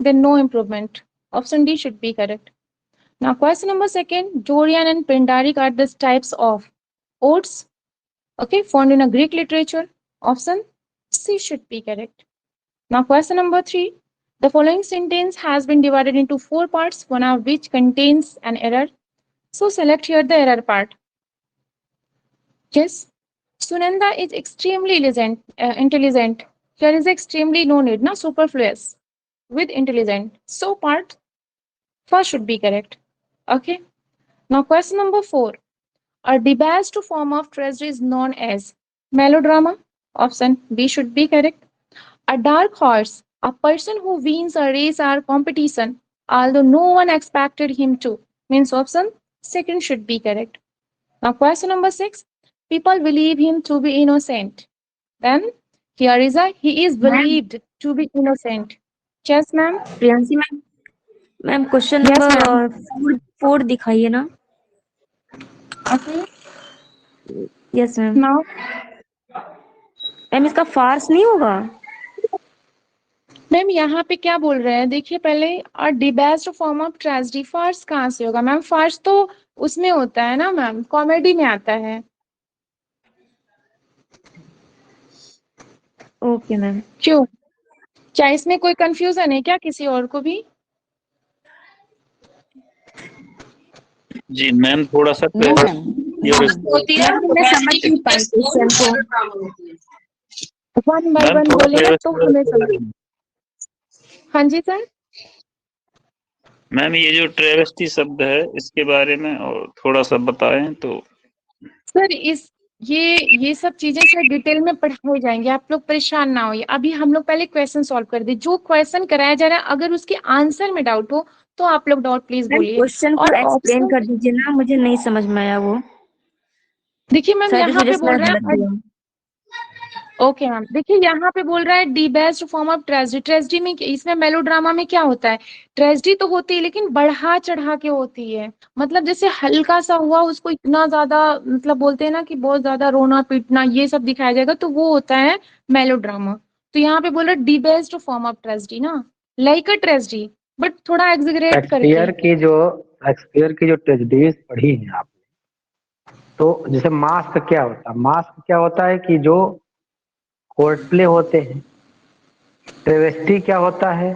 then no improvement. Option D should be correct. Now, question number second, Dorian and Pindaric are the types of odes, okay, found in a Greek literature. Option C should be correct. Now, question number three, the following sentence has been divided into four parts, one of which contains an error. So, select here the error part. Yes, Sunanda is extremely intelligent. Here is extremely no need, na superfluous with intelligent. So, part first should be correct. Okay. Now, question number four. A debased form of tragedy is known as melodrama. Option B should be correct. A dark horse, a person who wins a race or competition, although no one expected him to, means option second should be correct. Now, question number six. People believe him to be innocent. Then here is a he is ma'am believed to be innocent. Yes, ma'am. Priyanshi ma'am ma'am question Yes, ma'am. Number four दिखाइए ना। Okay. Yes ma'am. Now, ma'am इसका फार्स नहीं होगा? Ma'am यहाँ पे क्या बोल रहे हैं देखिए पहले और डिबेस्ट फॉर्म ऑफ ट्रेजेडी फार्स कहाँ से होगा मैम फार्स तो उसमें होता है ना मैम कॉमेडी में आता है ओके मैम। क्यों क्या इसमें कोई कंफ्यूजन है क्या किसी और को भी जी मैम थोड़ा सा नो मैम होती है मैं समझ नहीं पाई क्वेश्चन को वन बाय मैम वन थोड़ा बोलेगा तो हमें समझ ट्रेवेस्टी हाँ जी सर मैम ये जो ट्रेवेस्टी शब्द है इसके बारे में और थोड़ा सा बताएं तो। सर इस ये सब चीजें सर डिटेल में पढ़ाई जाएंगे आप लोग परेशान ना होइए अभी हम लोग पहले क्वेश्चन सॉल्व कर दे जो क्वेश्चन कराया जा रहा है अगर उसके आंसर में डाउट हो तो आप लोग डाउट प्लीज मैम बोलिए क्वेश्चन को और एक्सप्लेन ऑप्शन कर दीजिए ना, मुझे नहीं समझ में आया वो। देखिए मैम शायद इस यहाँ वजह पे से बोल मैं रहा गलत है दिया। ओके मैम देखिए यहाँ पे बोल रहा है the best form of tragedy tragedy में इसमें मेलोड्रामा में क्या होता है ट्रेजेडी तो होती है लेकिन बढ़ा चढ़ा के होती है मतलब जैसे हल्का सा हुआ उसको इतना ज्यादा मतलब बोलते हैं ना कि बहुत ज्यादा रोना पीटना ये सब दिखाया जाएगा तो वो होता है मेलोड्रामा तो यहाँ पे बोल रहा है the best form of tragedy ना लाइक अ ट्रेजेडी बट थोड़ा एग्जिगरेट करके शेक्सपियर की जो ट्रेजेडीज पढ़ी हैं आप तो जैसे मास्क क्या होता है मास्क क्या होता है कि जो कोर्ट प्ले होते हैं ट्रेवेस्टी क्या होता है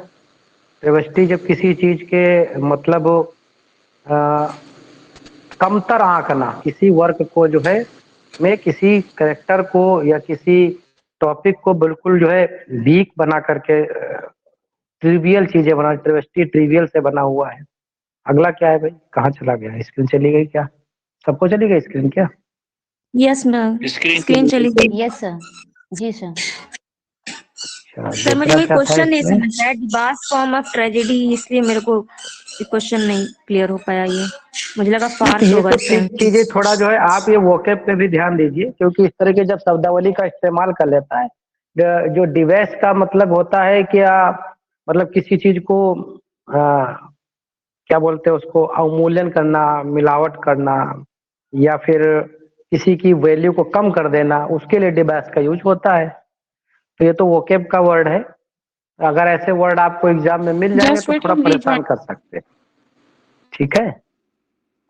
ट्रेवेस्टी जब किसी चीज के मतलब कमतर आंकना किसी वर्क को जो है में किसी करेक्टर को या किसी टॉपिक को बिल्कुल जो है वीक बना करके ट्रिवियल चीजें बना ट्रेवेस्टी ट्रिवियल से बना हुआ है। अगला क्या है भाई कहाँ चला गया स्क्रीन चली गई क्या सबको चली गई स्क्रीन क्या यस मैम स्क्रीन चली गई। यस सर जी सर सर मुझे कोई क्वेश्चन नहीं समझ आया डिबास फॉर्म ऑफ ट्रेजेडी इसलिए मेरे को क्वेश्चन नहीं क्लियर हो पाया ये मुझे लगा फार्स होगा इसका। चीजें थोड़ा जो है आप ये वोकेब पे भी ध्यान दीजिए क्योंकि इस तरह के जब शब्दावली का इस्तेमाल कर लेता है जो डिवेस का मतलब होता है क्या मतलब किसी चीज को क्या बोलते हैं उसको अवमूल्यन करना मिलावट करना या फिर किसी की वैल्यू को कम कर देना उसके लिए डिबेस का यूज होता है तो ये तो वोकेब का वर्ड है अगर ऐसे वर्ड आपको एग्जाम में मिल जाएंगे तो थोड़ा परेशान कर सकते हैं ठीक है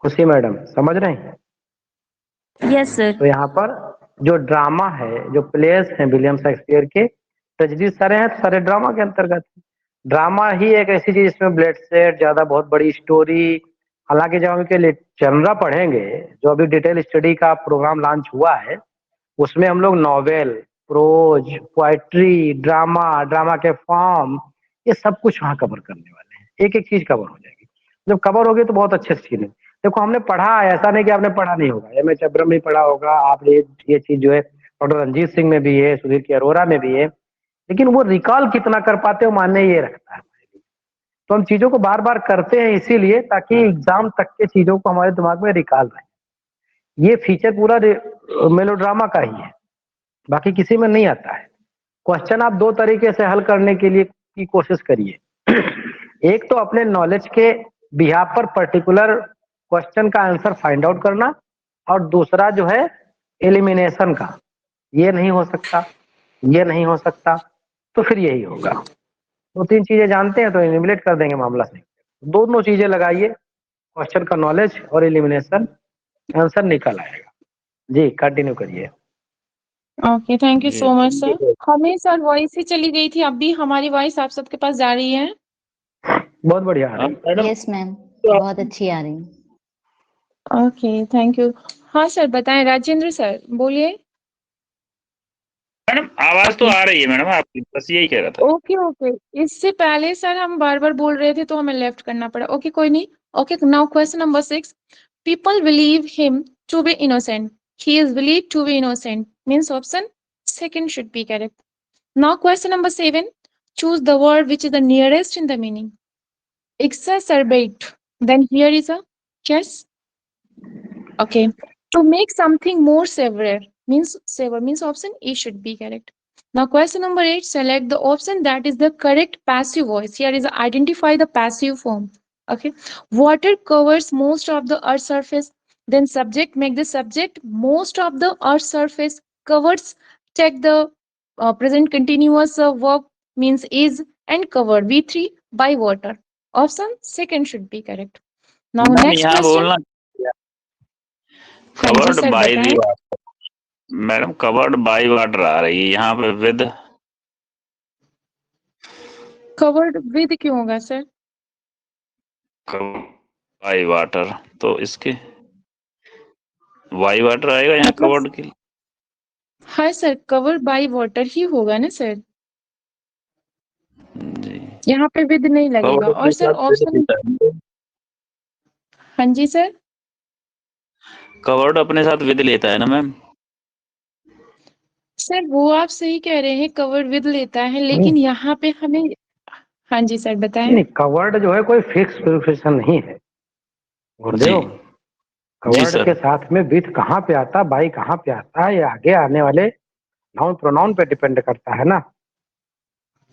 खुशी मैडम समझ रहे हैं यस सर। तो यहाँ पर जो ड्रामा है जो प्लेयर्स हैं विलियम शेक्सपियर के ट्रेजेडी सारे हैं तो सारे ड्रामा के अंतर्गत ड्रामा ही एक ऐसी चीज जिसमें ब्लड सेट ज्यादा बहुत बड़ी स्टोरी हालांकि जब हम के जनरा पढ़ेंगे जो अभी डिटेल स्टडी का प्रोग्राम लॉन्च हुआ है उसमें हम लोग novel pros poetry drama drama के फॉर्म ये सब कुछ वहाँ कवर करने वाले हैं एक एक चीज कवर हो जाएगी जब कवर होगी तो बहुत अच्छे से चीज देखो हमने पढ़ा ऐसा नहीं कि आपने पढ़ा नहीं होगा एम एच अब्रम में पढ़ा होगा आप ये चीज जो है डॉक्टर रंजीत सिंह में भी है सुधीर की अरोरा में भी है लेकिन वो रिकॉल कितना कर पाते हो मानने ये रखता है तो हम चीजों को बार बार करते हैं इसीलिए ताकि एग्जाम तक के चीजों को हमारे दिमाग में रिकॉल रहे ये फीचर पूरा मेलोड्रामा का ही है बाकी किसी में नहीं आता है क्वेश्चन आप दो तरीके से हल करने के लिए की कोशिश करिए एक तो अपने नॉलेज के बिहाफ पर पर्टिकुलर क्वेश्चन का आंसर फाइंड आउट करना और दूसरा जो है एलिमिनेशन का ये नहीं हो सकता ये नहीं हो सकता तो फिर यही होगा दो तीन चीजें जानते हैं तो एलिमिनेट कर देंगे मामला से। दोनों चीजें लगाइए, क्वेश्चन का नॉलेज और एलिमिनेशन, आंसर निकल आएगा। जी कंटिन्यू करिए। ओके, थैंक यू जी सो मच सर। हमें सर वॉइस ही चली गई थी, अब भी हमारी वॉइस आप सबके पास जा रही है? बहुत बढ़िया आ रही है। मैडम यस मैम, बहुत अच्छी आ रही है। Okay, thank you. हाँ सर बताएं, राजेंद्र सर बोलिए। मैडम आवाज तो आ रही है मैडम आपकी, बस यही कह रहा था। ओके ओके, इससे पहले सर हम बार बार बोल रहे थे तो हमें लेफ्ट करना पड़ा। ओके कोई नहीं। Okay, now question number 6। People believe him to be innocent. He is believed to be innocent. Means option second should be correct. Now question number 7. Choose the word which is the nearest in the meaning. Exacerbate. Then here is a yes. Okay. To make something more severe means option A should be correct. Now question number 8. Select the option that is the correct passive voice. Here is identify the passive form. Okay. Water covers most of the earth's surface. Then subject, make the subject most of the earth's surface covers. Check the present continuous verb means is and covered V3 by water. Option second should be correct. Now ma'am next यहाँ question. बोलना हाँ जी covered sir by the बताएं। Water. Madam covered by water आ रही है यहाँ पे विद। कवर्ड विद क्यों होगा सर? बाय वाटर तो इसके बाय वाटर आएगा यहाँ मतलब कवर्ड के लिए। हाँ सर, कवर्ड बाय वाटर ही होगा ना सर, जी यहाँ पे विद नहीं लगेगा। कवर्ड और अपने सर साथ विद ऑप्शन, लेता है। हाँ जी सर, कवर्ड अपने साथ विद लेता है ना मैम। सर वो आप सही कह रहे हैं, कवर्ड विद लेता है, लेकिन यहाँ पे हमें, हाँ जी सर बताएं। नहीं, कवर्ड जो है कोई फिक्स प्रिपोजिशन नहीं है गुरुदेव। जी कवर्ड सर। के साथ में विथ कहाँ पे आता है, बाई कहाँ पे आता है, ये आगे आने वाले नाउन प्रोनाउन पे डिपेंड करता है ना,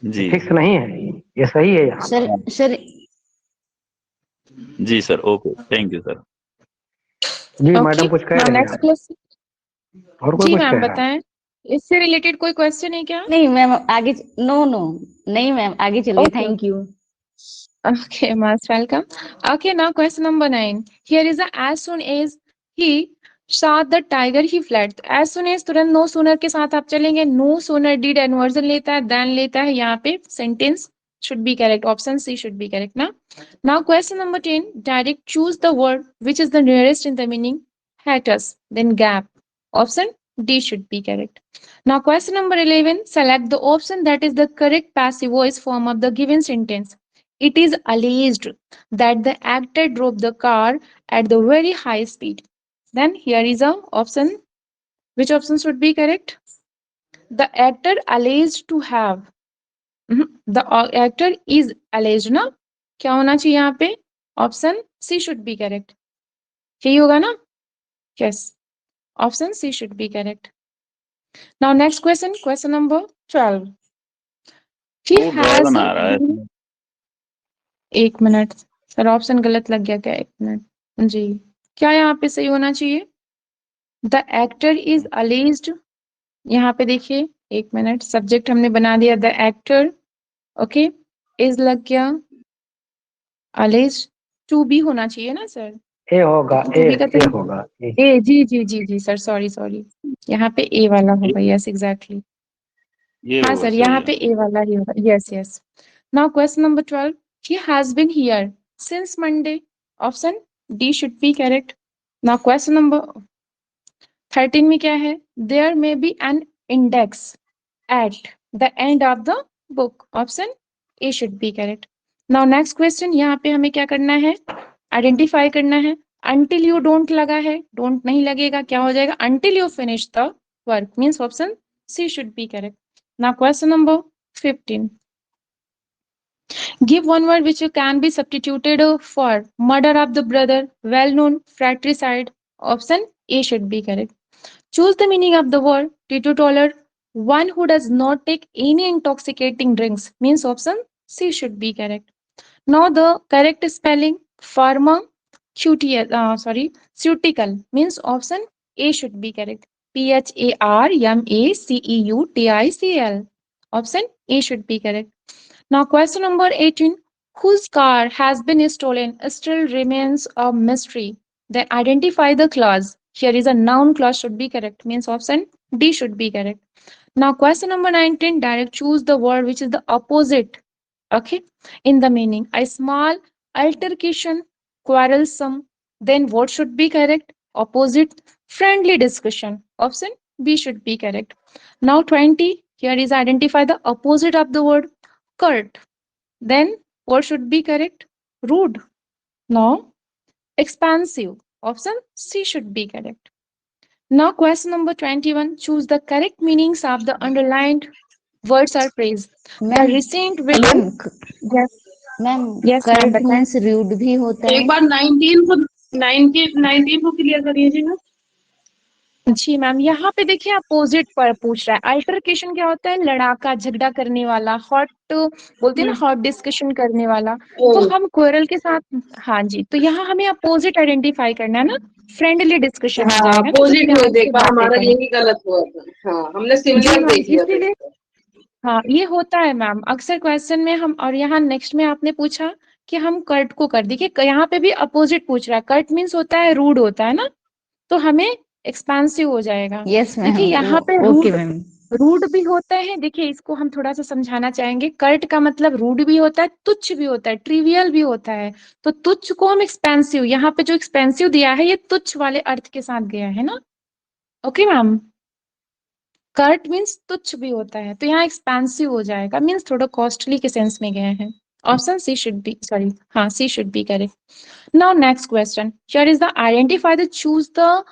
जी फिक्स नहीं है। ये सही है यहाँ। सर जी sir, okay thank you sir. जी ओके, मैडम कुछ कह नाउ रहे हैं नेक्स्ट आप? क्वेश्चन। और कोई जी कुछ मैम कह रहा है? बताएं, इससे रिलेटेड कोई क्वेश्चन है क्या? नहीं मैम, आगे नो नो नहीं मैम, आगे चलिए। Okay. Thank you. Okay, most welcome. Okay, now question number 9. Here is a as soon as he saw the tiger he fled. As soon as तुरंत no sooner के साथ आप चलेंगे, no sooner did inversion लेता है, then लेता है, यहाँ पे sentence should be correct. Option C should be correct ना. Now question number 10. Direct choose the word which is the nearest in the meaning. Hiatus, then gap. Option D should be correct. Now question number 11. Select the option that is the correct passive voice form of the given sentence. It is alleged that the actor drove the car at the very high speed. Then here is a option. Which option should be correct? The actor alleged to have. The actor is alleged ना, क्या होना चाहिए यहाँ पे? Option C should be correct. यही होगा ना? Yes. Option C should be correct. Now next question, question number 12. He वो has ड्रैगन आ रहा है been, इसमें। एक मिनट सर, ऑप्शन गलत लग गया क्या? एक मिनट जी, क्या यहाँ पे सही होना चाहिए? द एक्टर इज अलेज्ड, यहाँ पे देखिए, एक मिनट, सब्जेक्ट हमने बना दिया द एक्टर। ओके, इज लग गया, अलेज्ड टू बी होना चाहिए ना सर? ए होगा, टू बी का ए तो होगा ए। ए, जी जी जी जी सर, सॉरी सॉरी, यहाँ पे ए वाला होगा। यस एग्जैक्टली, ये हाँ होगा सर, सही यहाँ है। पे ए वाला ही होगा। Yes yes. Now question number 12. He has been here since Monday. Option D should be correct. Now question number 13 में क्या है? There may be an index at the end of the book. Option A should be correct. Now next question, यहाँ पे हमें क्या करना है? Identify करना है। Until you don't लगा है, don't नहीं लगेगा, क्या हो जाएगा? Until you finish the work means option C should be correct. Now question number 15. Give one word which can be substituted for murder of the brother, well-known fratricide. Option A should be correct. Choose the meaning of the word teetotaler. One who does not take any intoxicating drinks means option C should be correct. Now the correct spelling pharmaceutical means option A should be correct. PHARMACEUTICL. Option A should be correct. Now, question number 18. Whose car has been stolen still remains a mystery. Then identify the clause. Here is a noun clause should be correct. Means option D should be correct. Now, question number 19. Direct choose the word which is the opposite. Okay. In the meaning. A small altercation, quarrelsome. Then what should be correct? Opposite, friendly discussion. Option B should be correct. Now, 20. Here is identify the opposite of the word curt. Then what should be correct? Rude. No. Expansive. Option C should be correct. Now question number 21. Choose the correct meanings of the underlined words or phrase. The ma'am recent ma'am video. Yes, ma'am yes, ma'am, curt बताएं। Means rude भी होता है। एक बार 19 को clear करिएगा। जी ma'am, यहाँ पे देखिए अपोजिट पर पूछ रहा है। अल्टरकेशन क्या होता है? लड़ाका, झगड़ा करने वाला, हॉट बोलते हैं ना, हॉट डिस्कशन करने वाला। तो हम क्वेरल के साथ, हाँ जी, तो यहाँ हमें अपोजिट आइडेंटिफाई करना है ना, फ्रेंडली डिस्कशन हो हाँ, जाएगा ना, अपोजिट प्यार में से देखा, बातें हमारा करें। यही गलत हुआ था। हाँ, हमने जी सिमिलर मैम, देख लिया था इसीलिए इसका। हाँ ये होता है मैम, अक्सर क्वेश्चन में हम, और यहाँ नेक्स्ट में आपने पूछा कि हम कर्ट को कर, देखिए यहाँ पे भी अपोजिट पूछ रहा है। कर्ट मीन्स होता है रूड होता है ना, तो हमें एक्सपेंसिव हो जाएगा। यस मैम, देखिए यहाँ पे ओके रूड, मैम। रूड भी होता है। देखिए इसको हम थोड़ा सा समझाना चाहेंगे। कर्ट का मतलब रूड भी होता है, तुच्छ भी होता है, ट्रिवियल भी होता है। तो तुच्छ को हम एक्सपेंसिव, यहाँ पे जो एक्सपेंसिव दिया है ये तुच्छ वाले अर्थ के साथ गया है ना। ओके मैम, कर्ट मीन्स तुच्छ भी होता है, तो यहाँ एक्सपेंसिव हो जाएगा, मीन्स थोड़ा कॉस्टली के सेंस में गया है। Option C should be, sorry हाँ C should be correct. Now next question. Here is the identify the choose the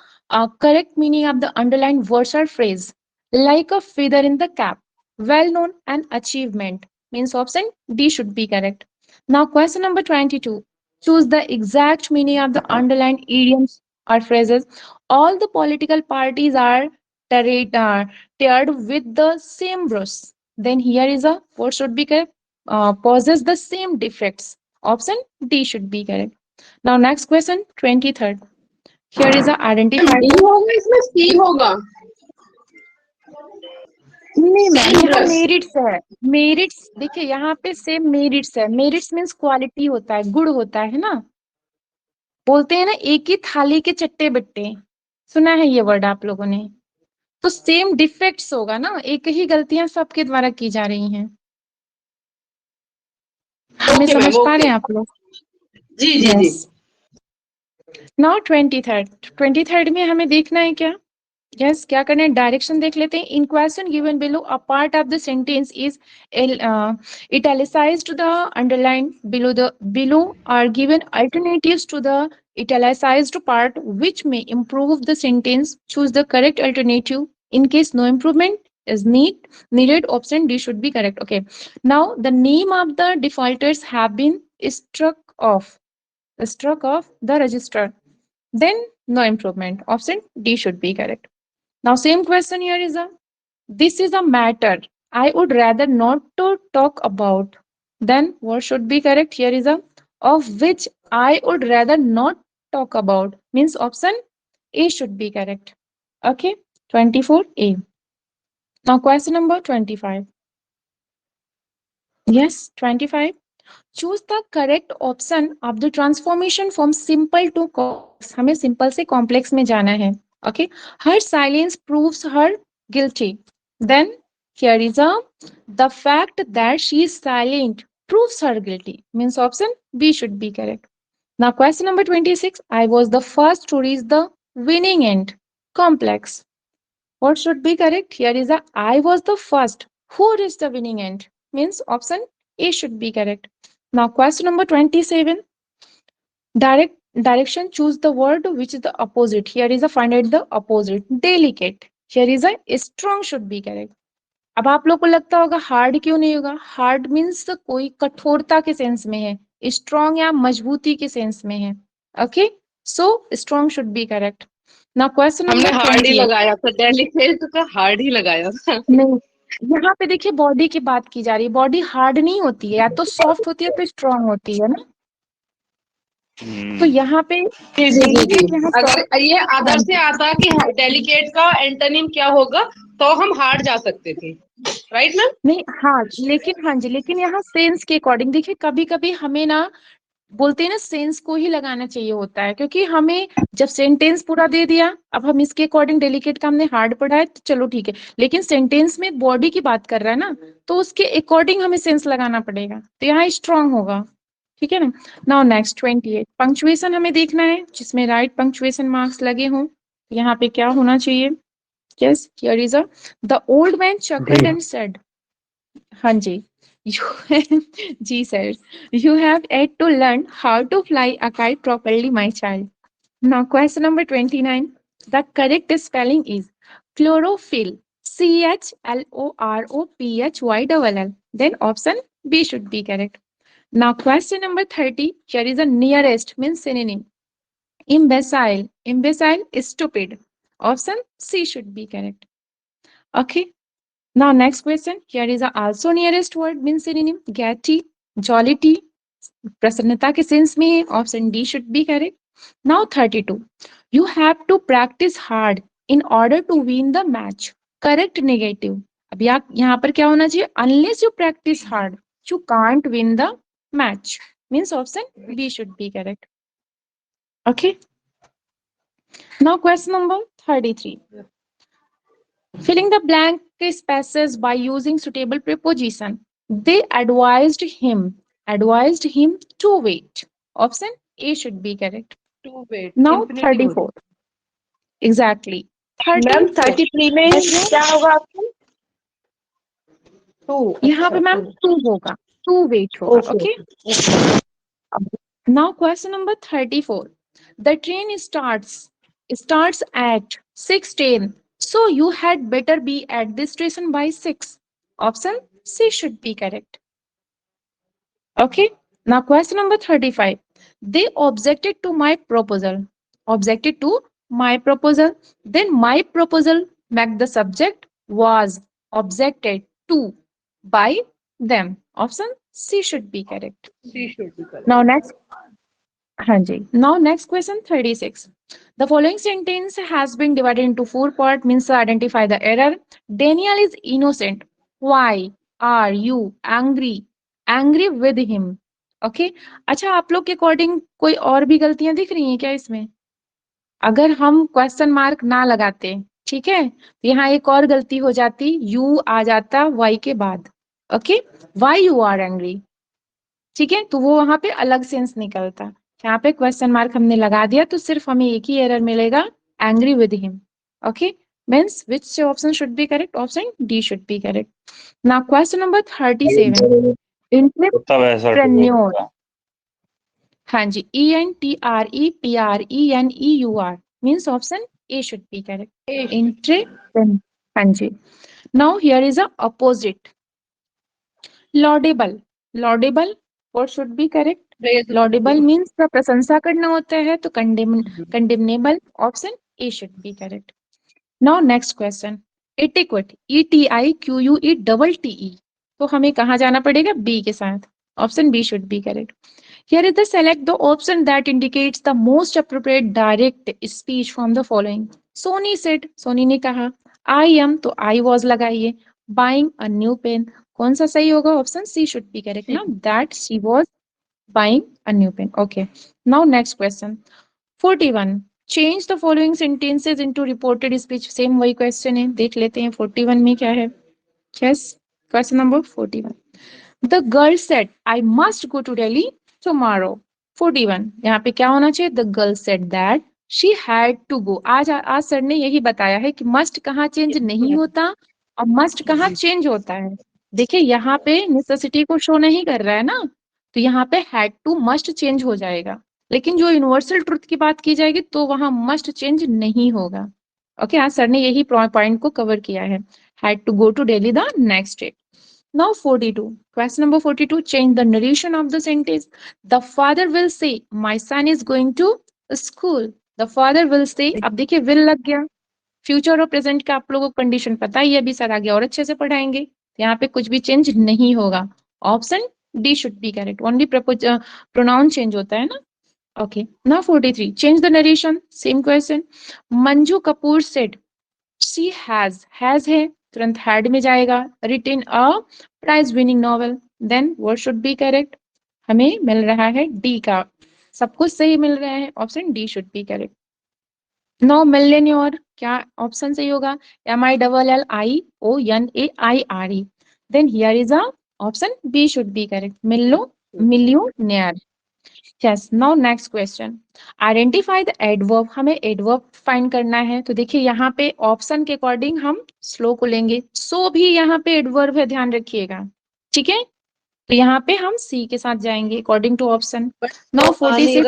correct meaning of the underlined words or phrase. Like a feather in the cap. Well known and achievement. Means option D should be correct. Now question number 22. Choose the exact meaning of the underlined idioms or phrases. All the political parties are teared with the same brush. Then here is a what should be correct? Possess the same defects. Option D should be correct. Now next question, 23rd. Here is a identify. D होगा, इसमें सी होगा। नहीं ma'am, Same यहाँ brush. Merits है। Merits देखिए यहाँ पे same merits है। मेरिट्स मीन्स क्वालिटी होता है, गुण होता है ना। बोलते हैं ना एक ही थाली के चट्टे बट्टे, सुना है ये वर्ड आप लोगों ने। तो सेम डिफेक्ट्स होगा ना, एक ही गलतियां सबके द्वारा की जा रही हैं। हमें Okay, समझ ma'am, पा रहे हैं okay. आप लोग? जी जी जी। नाउ 23rd में हमें देखना है क्या? यस, क्या करना है? डायरेक्शन देख लेते हैं। In question given below a part of the sentence is italicized to the underline below are given alternatives to the italicized part which may improve the sentence. Choose the correct alternative. In case no improvement is needed, option D should be correct. Okay, now the name of the defaulters have been struck off the register. Then no improvement. Option D should be correct. Now same question here is this is a matter I would rather not to talk about. Then what should be correct? Here is of which I would rather not talk about. Means option A should be correct. Okay, 24A. Now question number 25. Yes, 25. Choose the correct option of the transformation from simple to complex. हमें simple से complex में जाना है. Okay. Her silence proves her guilty. Then here is the fact that she is silent proves her guilty. Means option B should be correct. Now question number 26. I was the first to reach the winning end. Complex. What should be correct? Here is I was the first who reached the winning end. Means option A should be correct. Now question number 27. Direction, choose the word which is the opposite. Here is find out the opposite. Delicate. Here is strong should be correct. अब आप लोग को लगता होगा hard क्यों नहीं होगा? Hard means कोई कठोरता के सेंस में है, स्ट्रॉन्ग या मजबूती के सेंस में है। Okay, so strong should be correct. Now question हमने नंबर हार्ड ही 28। लगाया था, डेलिकेट का हार्ड ही लगाया था। नहीं, यहाँ पे देखिए बॉडी की बात की जा रही है। बॉडी हार्ड नहीं होती है, या तो सॉफ्ट होती है तो स्ट्रॉन्ग होती है ना। तो यहाँ पे जी जी जी delicate जी। यहाँ अगर ये अदर से आता कि डेलिकेट का एंटोनिम क्या होगा तो हम हार्ड जा सकते थे। Right ma'am? नहीं, हाँ लेकिन यहाँ सेंस के अकॉर्डिंग देखिए, कभी कभी हमें ना बोलते हैं ना सेंस को ही लगाना चाहिए होता है, क्योंकि हमें जब सेंटेंस पूरा दे दिया, अब हम इसके अकॉर्डिंग डेलिकेट का हमने हार्ड पढ़ा है तो चलो ठीक है, लेकिन सेंटेंस में बॉडी की बात कर रहा है ना, तो उसके अकॉर्डिंग हमें सेंस लगाना पड़ेगा, तो यहाँ स्ट्रांग होगा, ठीक है ना। नाउ नेक्स्ट 28 पंक्चुएशन हमें देखना है, जिसमें राइट पंक्चुएशन मार्क्स लगे हों। यहाँ पे क्या होना चाहिए? Yes, here is a the old man chuckled and said, हाँ जी, जी sir, you have yet to learn how to fly a kite properly, my child. Now question number 29. The correct spelling is chlorophyll. CHLOROPHYLL. Then option B should be correct. Now question number 30. Here is a nearest means synonym. Imbecile. Imbecile is stupid. Option C should be correct. Okay. Now next question. Here is a also nearest word means synonym. Gaiety, jollity, प्रसन्नता के sense में है, option D should be correct. Now 32 you have to practice hard in order to win the match, correct negative. अब यहाँ पर क्या होना चाहिए? Unless you practice hard you can't win the match, means option B should be correct. Okay, now question number 33 filling the blank spaces by using suitable preposition. They advised him to wait. Option A should be correct. To wait. Now Infinity 34. Exactly. Ma'am 34. 33 में क्या होगा आपको? To. यहाँ पे ma'am to होगा, to wait होगा। Okay, now question number 34. The train starts at 6:10. So you had better be at this station by 6. Option C should be correct. Okay. Now question number 35. They objected to my proposal. Then my proposal make the subject was objected to by them. Option C should be correct. C should be correct. Now next. Hanji. Now next question 36. The following sentence has been divided into 4 parts, means identify the error. Daniel is innocent. Why are you angry with him? Okay. अच्छा, आप लोग के according कोई और भी गलतियां दिख रही हैं क्या इसमें? अगर हम क्वेश्चन मार्क ना लगाते, ठीक है, तो यहाँ एक और गलती हो जाती, यू आ जाता वाई के बाद। Okay, why you are angry, ठीक है, तो वो वहां पे अलग सेंस निकलता। यहाँ पे क्वेश्चन मार्क हमने लगा दिया तो सिर्फ हमें एक ही एरर मिलेगा, angry with him. Okay, means which option should be correct? Option D should be correct. Now question number 37 entrepreneur, हाँ जी, ENTREPRENEUR means option A should be correct, entrepreneur. हाँ जी। Now here is a opposite, laudable. What should be correct? Laudable means का प्रशंसा करना होता है, तो condemnable, option A should be correct. Now next question, etiquette, ETIQUETTE, तो हमें कहाँ जाना पड़ेगा? बी के साथ, option B should be correct. Here is the select the option that indicates the most appropriate direct speech from the following. Soni said, Soni ने कहा, I am, तो आई वॉज लगाइए, बाइंग अ न्यू पेन, कौन सा सही होगा? Option C should be correct ना, that she was buying a new pen. Okay. Now next question. 41. Change the following sentences into reported speech. Same वही question है, देख लेते हैं 41 में क्या है। Yes. Question number 41. The girl said, I must go to Delhi tomorrow. 41. यहाँ पे क्या होना चाहिए? The girl said that she had to go. आज सर ने यही बताया है कि must कहाँ चेंज नहीं होता और must कहाँ चेंज होता है। देखिए यहाँ पे necessity को शो नहीं कर रहा है ना, तो यहाँ पे had to must चेंज हो जाएगा, लेकिन जो यूनिवर्सल ट्रुथ की बात की जाएगी तो वहां must चेंज नहीं होगा। ओके, आज सर ने यही पॉइंट को कवर किया है, had to go to Delhi the next day. Now 42. Question number 42. Change the narration of the sentence. The father will say, my son is going to school. The father will say, अब देखिए will लग गया, future और present का आप लोगों को condition पता ही है, अभी सर आगे और अच्छे से पढ़ाएंगे, यहाँ पे कुछ भी चेंज नहीं होगा, option D should be correct, only pronoun change होता है ना। Okay, now 43. Change the narration, same question. Manju Kapoor said she has है, तुरंत हेड में जाएगा, written a prize winning novel, then what should be correct? हमें मिल रहा है डी का, सब कुछ सही मिल रहा है, option D should be correct. No millionaire, क्या ऑप्शन सही होगा? MILLIONAIRE, then here is a option B should be correct, millionaire. Yes, now next question, identify the adverb, हमें एडवर्ब फाइंड करना है। तो देखिए यहाँ पे ऑप्शन के अकॉर्डिंग हम स्लो को लेंगे, सो भी यहाँ पे एडवर्ब है, ध्यान रखिएगा, ठीक है। तो यहाँ पे हम सी के साथ जाएंगे according to option. Now 46,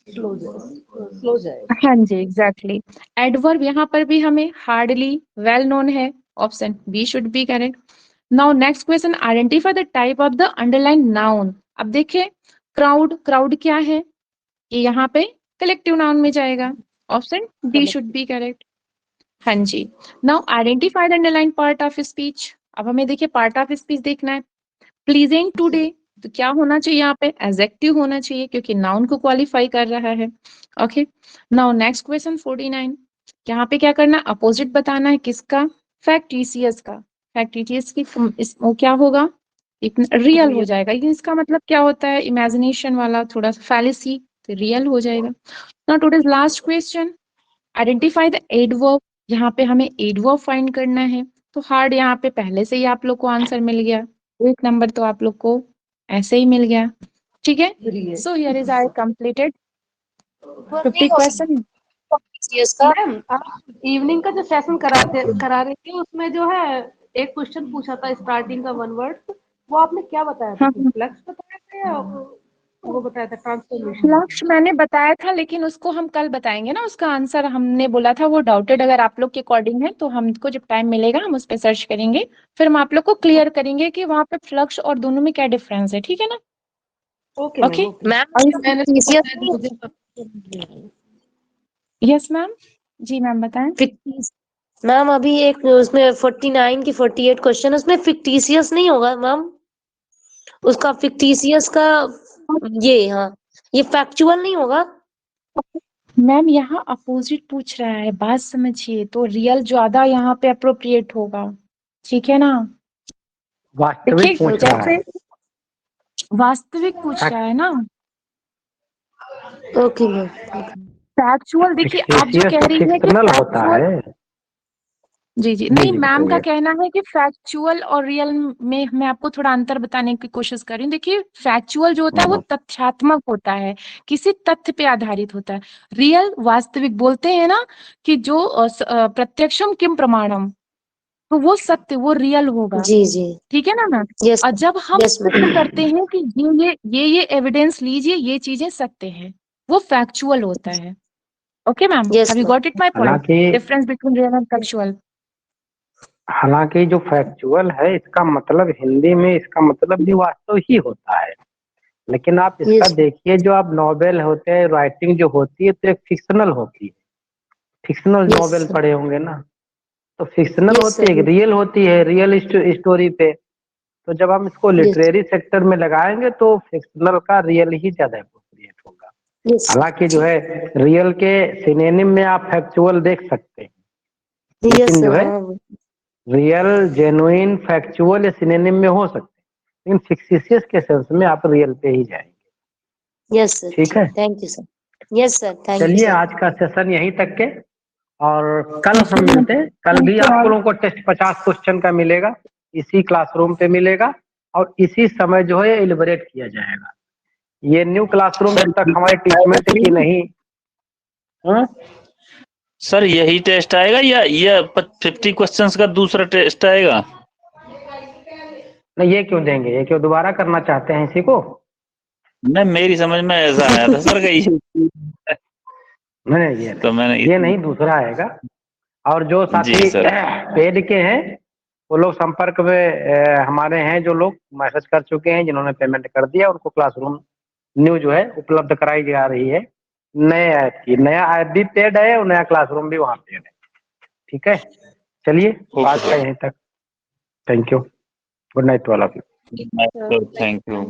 slow जाएगा। हाँ जी एग्जैक्टली। एडवर्ब यहाँ पर भी हमें हार्डली, वेल नोन है, option B should be correct. Now next question, identify the type of the underline noun. अब देखिए क्राउड, क्राउड क्या है? ये यहाँ पे कलेक्टिव नाउन में जाएगा, option D should be correct. हाँ जी। Now identify the underline part of speech. अब हमें देखिए पार्ट ऑफ स्पीच देखना है। प्लीजिंग टुडे, तो क्या होना चाहिए यहाँ पे? एडजेक्टिव होना चाहिए क्योंकि नाउन को क्वालिफाई कर रहा है। ओके, नाउ नेक्स्ट क्वेश्चन 49, यहाँ पे क्या करना? अपोजिट बताना है, किसका? फैक्टिशियस का। फैक्टिशियस की वो क्या होगा? रियल हो जाएगा, लेकिन इसका मतलब क्या होता है? इमेजिनेशन वाला, थोड़ा सा फैलेसी, तो रियल हो जाएगा। Now today's last question, identify the adverb. यहाँ पे हमें एडवर्ब फाइंड करना है। तो हार्ड यहाँ पे पहले से ही आप लोग को आंसर मिल गया, 1 नंबर तो आप लोग को ऐसे ही मिल गया, ठीक है। So here is I completed 50 question. Ma'am, आप इवनिंग का जो सेशन करा रहे थे उसमें जो है एक क्वेश्चन पूछा था स्टार्टिंग का 1 वर्ड, वो आपने क्या बताया था? हाँ, फ्लक्स बताया था या वो बताया था ट्रांसफॉर्मेशन? लक्ष्य मैंने बताया था, लेकिन उसको हम कल बताएंगे ना, उसका आंसर हमने बोला था वो डाउटेड अगर आप लोग के अकॉर्डिंग है तो हमको जब टाइम मिलेगा हम उस पर सर्च करेंगे, फिर हम आप लोग को क्लियर करेंगे कि वहाँ पे फ्लक्स और दोनों में क्या डिफरेंस है, ठीक है ना। ओके ओके मैम, मैंने इसको बताया था, मुझे पता। यस मैम, जी मैम बताएं। मैम अभी एक उसमें 49 की 48 क्वेश्चन, उसमें फिक्टिशियस नहीं होगा मैम? उसका फिक्टिशियस का ये, हाँ, ये फैक्चुअल नहीं होगा? मैम यहाँ अपोजिट पूछ रहा है, बात समझिए, तो रियल ज्यादा यहाँ पे अप्रोप्रिएट होगा, ठीक है ना। वास्तविक देखिए पूछ रहा है। वास्तविक पूछ रहा है ना, ओके मैम। फैक्चुअल देखिए आप जो फिक्टिशियस कह तो रही है कि फिक्शनल होता फैक्चुअल, है। जी जी जी नहीं, जी मैम का बताइए। कहना है कि फैक्चुअल और रियल में मैं आपको थोड़ा अंतर बताने की कोशिश कर रही हूँ। देखिए फैक्चुअल जो होता है वो तथ्यात्मक होता है, किसी तथ्य पे आधारित होता है। रियल वास्तविक बोलते हैं ना कि जो प्रत्यक्षम किम प्रमाणम, तो वो सत्य, वो रियल होगा, जी जी। ठीक है ना मैम। यस और जब हम यस मैम। सिद्ध करते हैं कि ये एविडेंस लीजिए, ये चीजें सत्य है, वो फैक्चुअल होता है। Okay ma'am, yes have you ma'am. Got it my point? हालांकि difference between real and factual. हालांकि जो फैक्चुअल है इसका मतलब हिंदी में इसका मतलब भी वास्तव ही होता है, लेकिन आप इसका यस देखिए जो आप नॉवेल होते हैं, राइटिंग जो होती है तो एक फिक्शनल होती है। फिक्शनल यस नॉवेल पढ़े होंगे ना, तो फिक्शनल यस होती है, सर। एक रियल होती है, रियल स्टोरी पे। तो जब हम इसको यस लिटरेरी सेक्टर में लगाएंगे तो फिक्शनल का रियल ही ज्यादा अप्रोप्रिएट होगा। यस हालांकि जो है रियल के सिनोनिम में आप फैक्चुअल देख सकते हैं, यस लेकिन जो सर। है हाँ रियल, जेन्युइन, फैक्चुअल या सिनोनिम में हो सकते हैं, लेकिन फिक्टिशियस के सेंस में आप रियल पे ही जाएंगे। Yes sir. ठीक है, thank you sir. Yes sir, thank you चलिए सर। आज का सेशन यहीं तक के, और कल हम मिलते हैं। कल भी आप लोगों को टेस्ट 50 क्वेश्चन का मिलेगा, इसी क्लासरूम पे मिलेगा, और इसी समय जो है इलिबरेट किया जाएगा। ये न्यू क्लासरूम सर जब तक हमारी ट्रीटमेंट की नहीं। हाँ? सर यही टेस्ट आएगा या 50 क्वेश्चंस का दूसरा टेस्ट आएगा? नहीं, ये क्यों देंगे, ये क्यों दोबारा करना चाहते हैं इसी को? नहीं, मेरी समझ में ऐसा आया था सर कि नहीं, ये तो मैंने ये नहीं, दूसरा आएगा। और जो जी साथी सर। पेड के हैं वो लोग संपर्क में हमारे हैं, जो लोग मैसेज कर चुके हैं, जिन्होंने पेमेंट कर दिया, उनको क्लासरूम न्यू जो है उपलब्ध कराई जा रही है। नए ऐप की, नया ऐप भी पेड है और नया क्लासरूम भी वहाँ पेड है। ठीक है, चलिए आज का यहीं तक। थैंक यू, गुड नाइट वाला। Thank you.